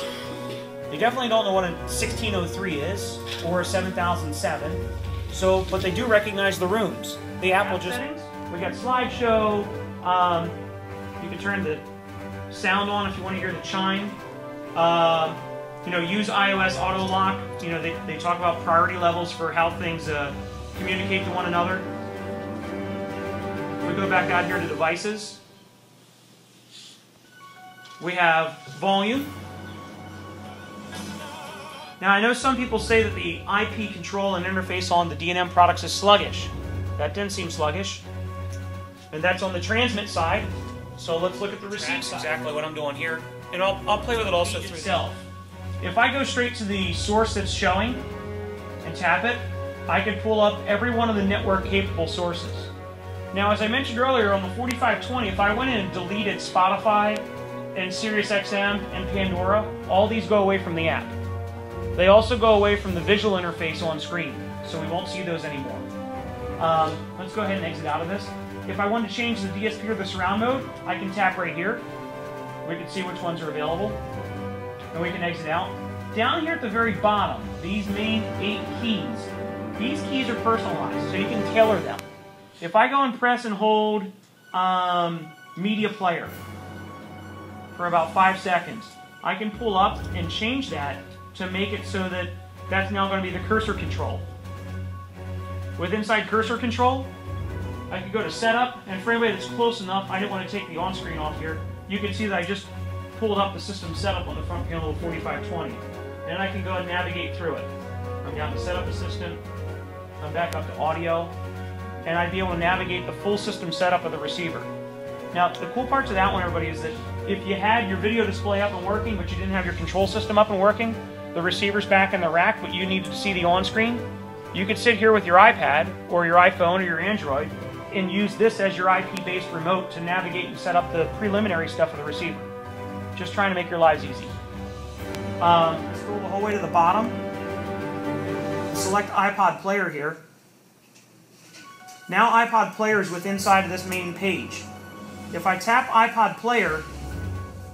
is. They definitely don't know what a 1603 is or a 7007. So, but they do recognize the rooms. The app will just. We got slideshow. You can turn the sound on if you want to hear the chime. You know, use iOS auto lock. You know, they talk about priority levels for how things communicate to one another. We go back out here to devices. We have volume. Now I know some people say that the IP control and interface on the D&M products is sluggish. That didn't seem sluggish. And that's on the transmit side. So let's look at the receive side. Exactly what I'm doing here. And I'll play with it also through itself. If I go straight to the source that's showing and tap it, I can pull up every one of the network capable sources. Now, as I mentioned earlier, on the 4520, if I went in and deleted Spotify and SiriusXM and Pandora, all these go away from the app. They also go away from the visual interface on screen, so we won't see those anymore. Let's go ahead and exit out of this. If I want to change the DSP or the surround mode, I can tap right here. We can see which ones are available, and we can exit out. Down here at the very bottom, these main 8 keys, these keys are personalized, so you can tailor them. If I go and press and hold media player for about 5 seconds, I can pull up and change that to make it so that that's now going to be the cursor control. With inside cursor control, I can go to setup, and for anybody that's close enough, I didn't want to take the on-screen off here, you can see that I just pulled up the system setup on the front panel of 4520. And I can go and navigate through it. I'm down to setup assistant, I'm back up to audio, and I'd be able to navigate the full system setup of the receiver. Now, the cool part to that one, everybody, is that if you had your video display up and working, but you didn't have your control system up and working, the receiver's back in the rack, but you needed to see the on-screen, you could sit here with your iPad or your iPhone or your Android and use this as your IP-based remote to navigate and set up the preliminary stuff of the receiver. Just trying to make your lives easy. Scroll the whole way to the bottom. Select iPod player here. Now iPod player is within inside of this main page. If I tap iPod player,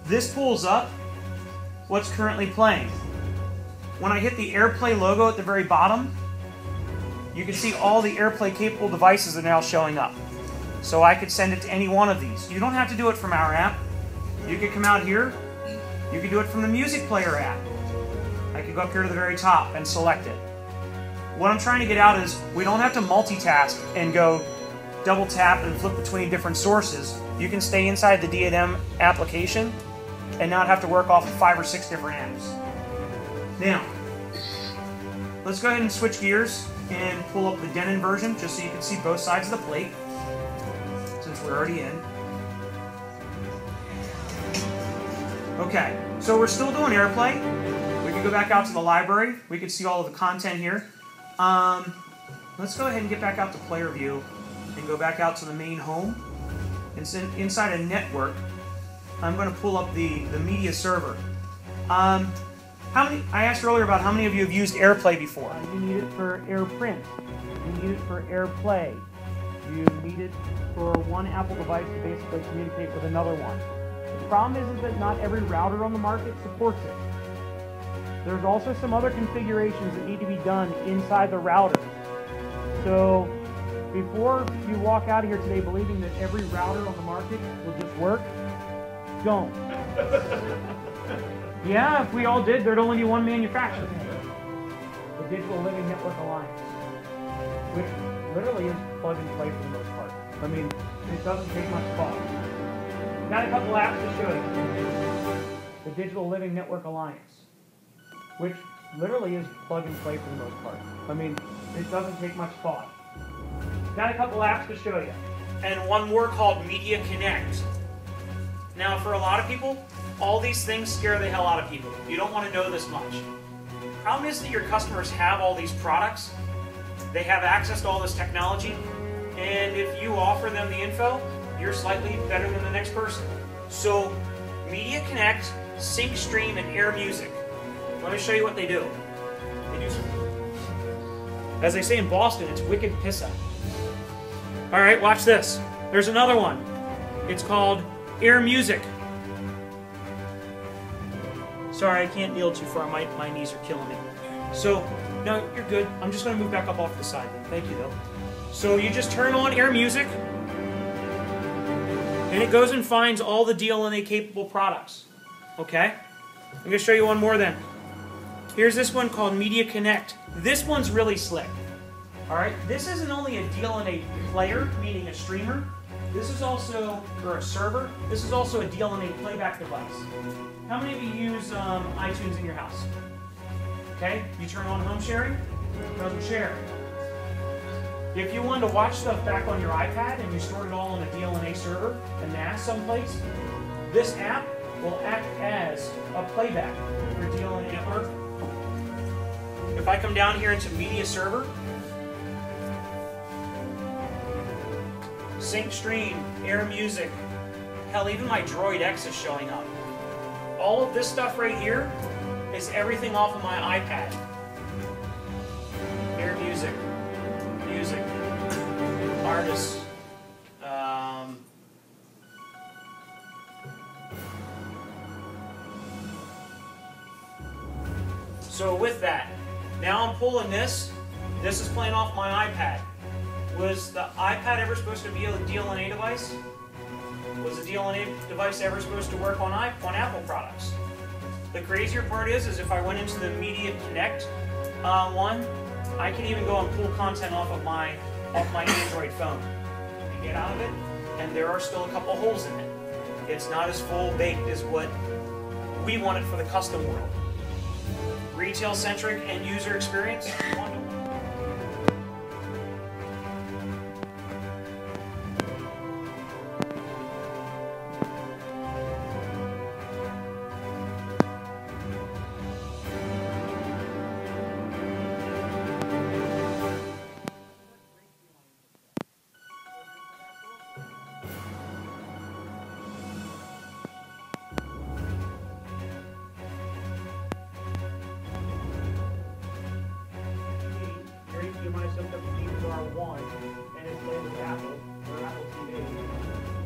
this pulls up what's currently playing. When I hit the AirPlay logo at the very bottom, you can see all the AirPlay capable devices are now showing up. So I could send it to any one of these. You don't have to do it from our app. You could come out here. You could do it from the music player app. I could go up here to the very top and select it. What I'm trying to get out is we don't have to multitask and go double tap and flip between different sources. You can stay inside the D&M application and not have to work off of 5 or 6 different apps. Now, let's go ahead and switch gears and pull up the Denon version just so you can see both sides of the plate, since we're already in. Okay, so we're still doing AirPlay. We can go back out to the library. We can see all of the content here. Let's go ahead and get back out to player view and go back out to the main home. And inside a network, I'm going to pull up the media server. I asked earlier about how many of you have used AirPlay before. You need it for AirPrint. You need it for AirPlay. You need it for one Apple device to basically communicate with another one. The problem is that not every router on the market supports it. There's also some other configurations that need to be done inside the router. So before you walk out of here today believing that every router on the market will just work, don't. Yeah, if we all did, there'd only be one manufacturer. The Digital Living Network Alliance, which literally is plug and play for the most part. I mean, it doesn't take much thought. Got a couple apps to show you. The Digital Living Network Alliance, which literally is plug and play for the most part. I mean, it doesn't take much thought. Got a couple apps to show you. And one more called Media Connect. Now, for a lot of people, all these things scare the hell out of people. You don't want to know this much. Problem is that your customers have all these products, they have access to all this technology, and if you offer them the info, you're slightly better than the next person. So, Media Connect, Sync Stream, and Air Music. Let me show you what they do. They do some, as they say in Boston, it's wicked pissa. Alright, watch this. There's another one. It's called Air Music. Sorry, I can't kneel too far. My knees are killing me. So, no, you're good. I'm just going to move back up off the side then. Thank you, though. So you just turn on Air Music, and it goes and finds all the DLNA-capable products. Okay? I'm going to show you one more then. Here's this one called Media Connect. This one's really slick. Alright? This isn't only a DLNA player, meaning a streamer. This is also, or a server, this is also a DLNA playback device. How many of you use iTunes in your house? Okay? You turn on home sharing, it doesn't share. If you wanted to watch stuff back on your iPad and you stored it all on a DLNA server, a NAS someplace, this app will act as a playback for DLNA network. If I come down here into Media Server, Sync Stream, Air Music, hell, even my Droid X is showing up. All of this stuff right here is everything off of my iPad. Air Music, Music, Artists, so with that, now I'm pulling this. This is playing off my iPad. Was the iPad ever supposed to be a DLNA device? Was the DLNA device ever supposed to work on Apple products? The crazier part is if I went into the Media Connect one, I can even go and pull content off my Android phone and get out of it, and there are still a couple holes in it. It's not as full baked as what we want it for the custom world. Retail-centric and user experience.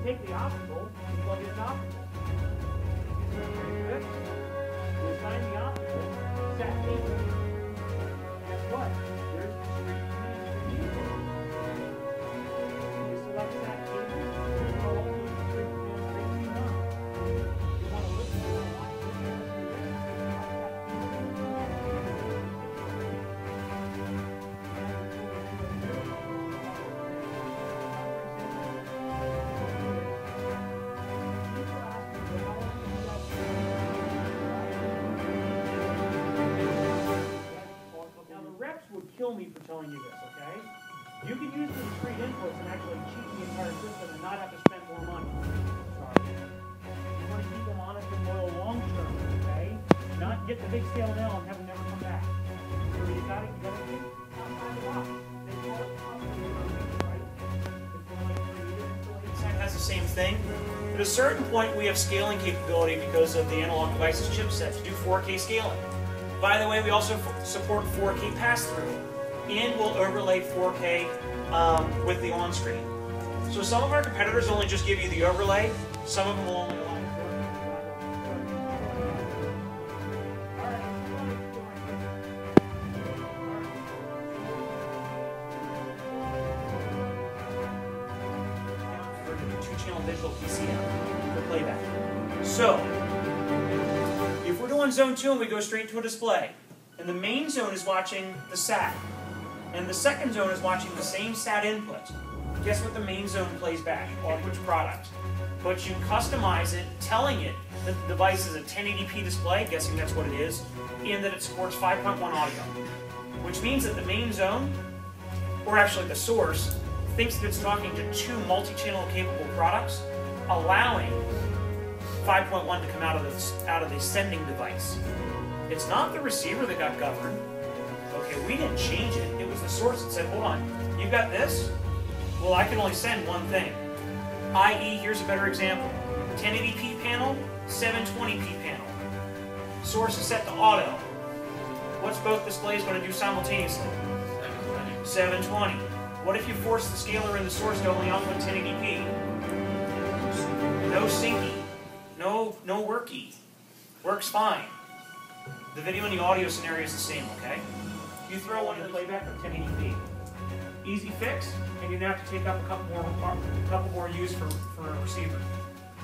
Take the optical and plug it in optical. We assign the optical sat cable. Guess what? There's the street music. You select sat cable, you go all the way to street music on. You want to listen to a watch would kill me for telling you this, okay? You can use the discrete inputs and actually cheat the entire system and not have to spend more money. Sorry. You want to keep them honest and loyal long term, okay? Not get the big sale now and have them never come back. So you gotta keep outside the box. They call it right? It has the same thing. At a certain point, we have scaling capability because of the analog devices chipset to do 4K scaling. By the way, we also support 4K pass-through, and we'll overlay 4K with the on-screen. So some of our competitors only just give you the overlay, some of them will only allow you 2-channel digital PCM for playback. So, if we're doing zone 2 and we go straight to a display, and the main zone is watching the SAT, and the second zone is watching the same SAT input, guess what the main zone plays back on which product? But you customize it, telling it that the device is a 1080p display, guessing that's what it is, and that it supports 5.1 audio. Which means that the main zone, or actually the source, thinks that it's talking to 2 multi-channel capable products, allowing 5.1 to come out of the sending device. It's not the receiver that got governed. Okay, we didn't change it. It was the source that said, hold on, you've got this? Well, I can only send one thing. I.e., here's a better example. 1080p panel, 720p panel. Source is set to auto. What's both displays going to do simultaneously? 720. What if you force the scaler and the source to only output 1080p? No syncy. No worky. Works fine. The video and the audio scenario is the same, okay? You throw one in the playback of 1080p. Easy fix, and you have to take up a couple more use for a receiver.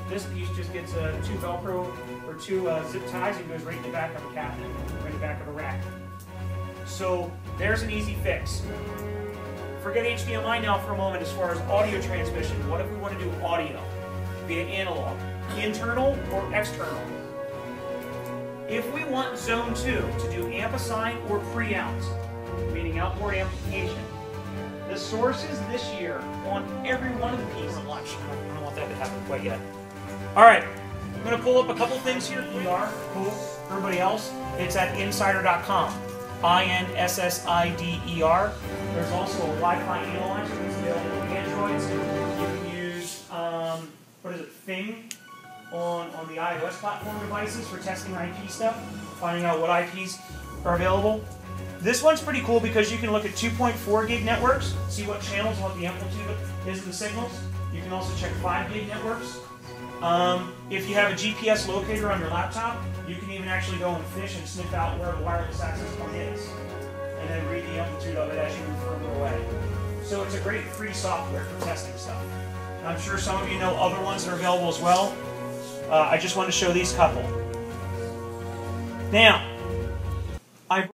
This piece just gets 2 Velcro or 2 zip ties and goes right in the back of a cabinet, right in the back of a rack. So there's an easy fix. Forget HDMI now for a moment as far as audio transmission. What if we want to do audio via analog, internal or external? If we want zone 2 to do amp-assign or pre-out, meaning outboard amplification, the sources this year on every one of the pieces. I don't want that to happen quite yet. All right, I'm going to pull up a couple things here. Cool. For everybody else, it's at insider.com. INSSIDER. There's also a Wi-Fi analyzer that's available on Androids. You can use, Thing on the iOS platform devices for testing IP stuff, finding out what IPs are available. This one's pretty cool because you can look at 2.4 gig networks, see what channels, what the amplitude is of the signals. You can also check 5 gig networks. If you have a GPS locator on your laptop, you can even actually go and fish and sniff out where the wireless access point is, and then read the amplitude of it as you move further away. So it's a great free software for testing stuff. And I'm sure some of you know other ones that are available as well. I just wanted to show these couple. Now,